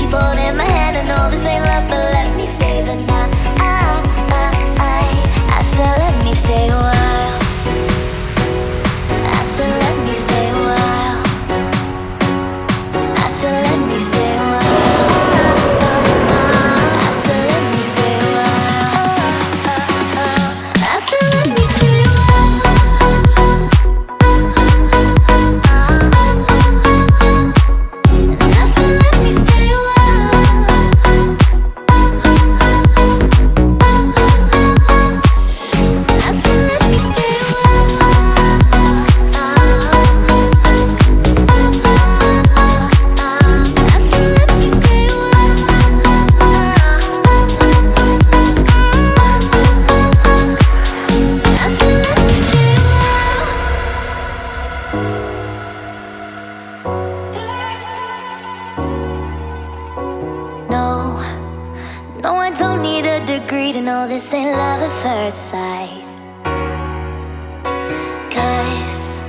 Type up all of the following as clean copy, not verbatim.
keep holding my hand. I know this ain't love, but let me stay the night. I said let me stay a while. I said let me stay a while. I said let me stay a while. I said let me stay a while. I said let me stay a while. And I said let me stay a while. I said let me stay a No, no, I don't need a degree to know this ain't love at first sight. 'Cause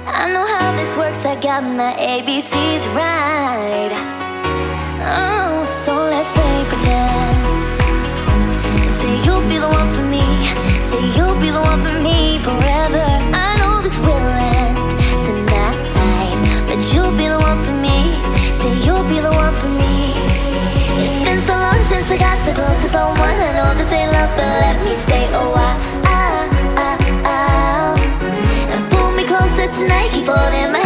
I know how this works, I got my ABCs right. Oh, so let's play pretend. Say you'll be the one for me. Say you'll be the one for me forever. I know this will end tonight, but you'll be the one for me. Say you'll be the one for me. It's been so long since I got so close to someone. I know this ain't love, but let me stay a while. And pull me closer tonight, keep holding my